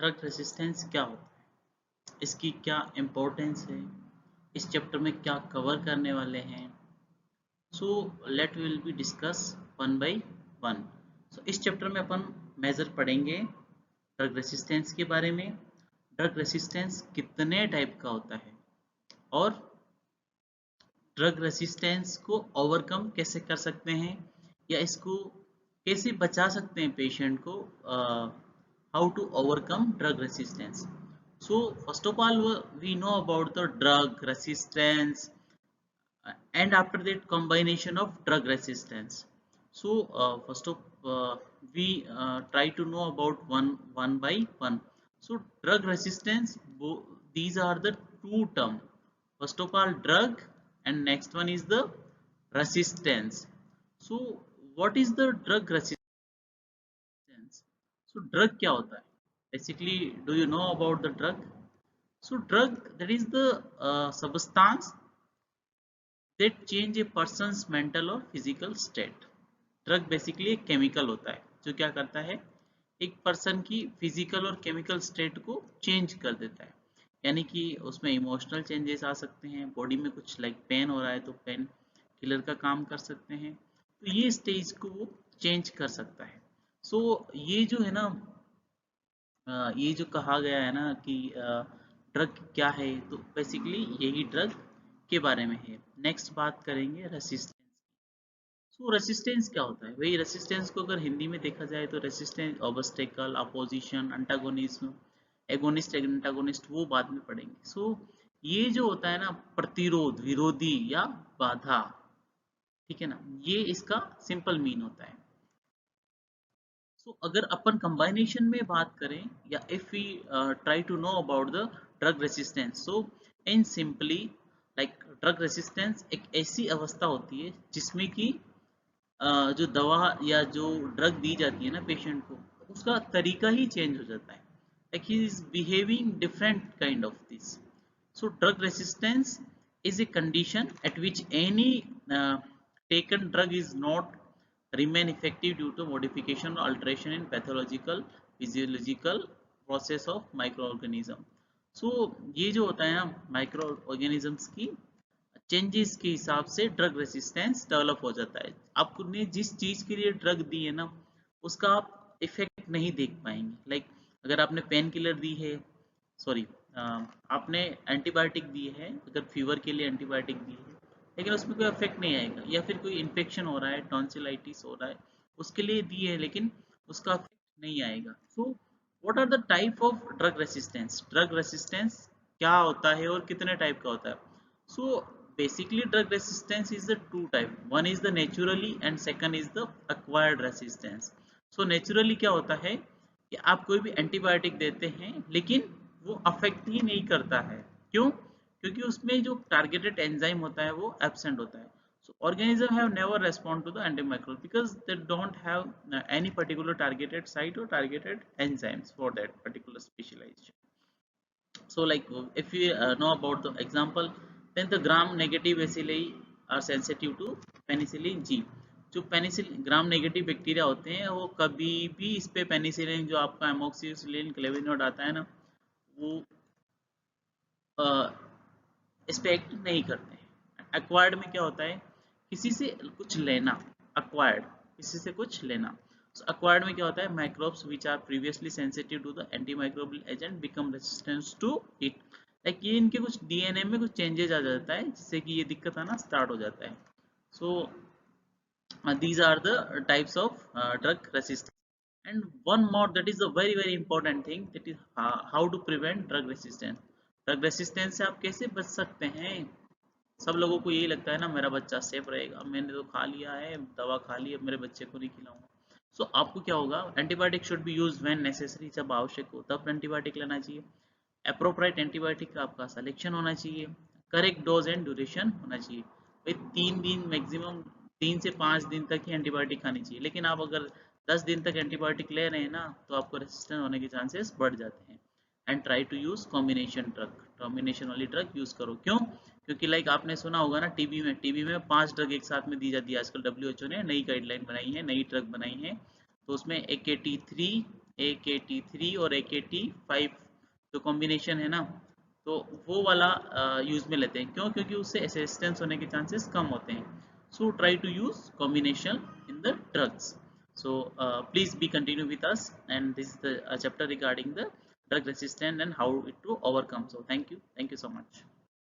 Drug resistance क्या होता है, इसकी क्या इम्पोर्टेंस है, इस चैप्टर में क्या कवर करने वाले हैं। So let will be discuss one by one. So इस चैप्टर में अपन मेजर पढ़ेंगे ड्रग रेसिस्टेंस के बारे में, ड्रग रेसिस्टेंस कितने टाइप का होता है और ड्रग रेसिस्टेंस को ओवरकम कैसे कर सकते हैं या इसको कैसे बचा सकते हैं पेशेंट को, how to overcome drug resistance. So first of all, we know about the drug resistance and after that combination of drug resistance. So first of we try to know about one by one. So drug resistance, these are the two terms. First of all drug and next one is the resistance. So what is the drug resistance? So drug क्या होता है? Basically, do you know about the drug? So drug, that is the substance that change a person's mental or physical state. Drug basically एक chemical होता है जो क्या करता है, एक पर्सन की फिजिकल और केमिकल स्टेट को चेंज कर देता है। यानी कि उसमें इमोशनल चेंजेस आ सकते हैं, बॉडी में कुछ लाइक पेन हो रहा है तो पेन किलर का काम कर सकते हैं, तो ये स्टेज को वो चेंज कर सकता है। सो ये जो है ना, ये जो कहा गया है ना कि ड्रग क्या है, तो बेसिकली यही ड्रग के बारे में है। नेक्स्ट बात करेंगे रेसिस्टेंस। सो रेसिस्टेंस क्या होता है, वही रेसिस्टेंस को अगर हिंदी में देखा जाए तो resistance obstacle, opposition, antagonism, agonist antagonist वो बाद में पढ़ेंगे। सो ये जो होता है ना, प्रतिरोध, विरोधी या बाधा, ठीक है ना, ये इसका सिंपल मीन होता है। सो अगर अपन कंबाइनेशन में बात करें या if we try to know about the drug resistance, so in simply like drug resistance एक ऐसी अवस्था होती है जिसमें कि जो दवा या जो ड्रग दी जाती है ना पेशेंट को, उसका तरीका ही चेंज हो जाता है, like he is behaving different kind of this. So drug resistance is a condition at which any taken drug is not remain effective due to modification or alteration in pathological physiological process of microorganism. So ये जो होता है ना micro organisms की changes के हिसाब से drug resistance develop हो जाता है। आपने जिस चीज के लिए ड्रग दी है ना, उसका आप इफेक्ट नहीं देख पाएंगे। लाइक अगर आपने पेन किलर दी है, सॉरी आपने एंटीबायोटिक दी है, अगर फीवर के लिए एंटीबायोटिक दी है, लेकिन उसमें कोई इफेक्ट नहीं आएगा, या फिर कोई इन्फेक्शन हो रहा है, टॉन्सिलाइटिस हो रहा है, उसके लिए दी है लेकिन उसका इफेक्ट नहीं आएगा। So what are the type of drug resistance, drug resistance क्या होता है और कितने टाइप का होता है। सो basically drug resistance is the two type, one is the naturally and second is the acquired resistance. So naturally क्या होता है कि आप कोई भी एंटीबायोटिक देते हैं लेकिन वो अफेक्ट ही नहीं करता है, क्यों? क्योंकि उसमें जो टारगेटेड एंजाइम होता है वो एब्सेंट होता है। So organism have never respond to the antimicrobial because they don't have any particular targeted site or targeted enzymes for that particular specialization. So like if we know about the example, then the gram negative bacilli are sensitive to penicillin G. जो penicillin gram negative bacteria होते हैं वो कभी भी इस पे penicillin जो आपका एमोक्सिसिलिन क्लेविनोड आता है ना, वो इस पे एक्ट नहीं करते हैं। एक्वायर्ड में क्या होता है, किसी से कुछ लेना, अक्वायर्ड किसी से कुछ लेना। So acquired में क्या होता है, microbes which are previously sensitive to the antimicrobial agent become resistant to it. Like ये इनके कुछ डीएनए में कुछ चेंजेस आ जाता है जिससे कि ये दिक्कत आना स्टार्ट हो जाता है। सो these are the types of drug resistance. And one more, that is a very important thing, that is how to prevent drug resistance. Drug resistance से आप कैसे बच सकते हैं। सब लोगों को यही लगता है ना, मेरा बच्चा सेफ रहेगा, मैंने तो खा लिया है दवा, खा ली, अब मेरे बच्चे को नहीं खिलाऊंगा। सो आपको क्या होगा, antibiotic should be use when necessary, जब आवश्यक हो तब एंटीबायोटिक लेना चाहिए। अप्रोप्रिएट एंटीबायोटिक का आपका सिलेक्शन होना चाहिए, करेक्ट डोज एंड ड्यूरेशन होना चाहिए। भाई 3 दिन मैक्सिमम, 3 से 5 दिन तक ही एंटीबायोटिक खानी चाहिए, लेकिन आप अगर 10 दिन तक एंटीबायोटिक ले रहे हैं ना, तो आपको रेसिस्टेंट होने के चांसेस बढ़ जाते हैं। And try to use combination drug, combination वाली ड्रग यूज करो। क्यों? क्योंकि लाइक आपने सुना होगा ना, टीबी में 5 ड्रग एक साथ में दी जाती है। आजकल WHO ने नई गाइडलाइन बनाई है, नई ड्रग बनाई है, तो उसमें AKT3, AKT3 और AKT5 जो कॉम्बिनेशन है ना, तो वो वाला यूज में लेते हैं। क्यों? क्योंकि उससे असिस्टेंस होने के चांसेस कम होते हैं। So try to use combination in the drugs. So please be continue with us, and this is the chapter regarding the drug resistance and how it to overcome. So thank you so much.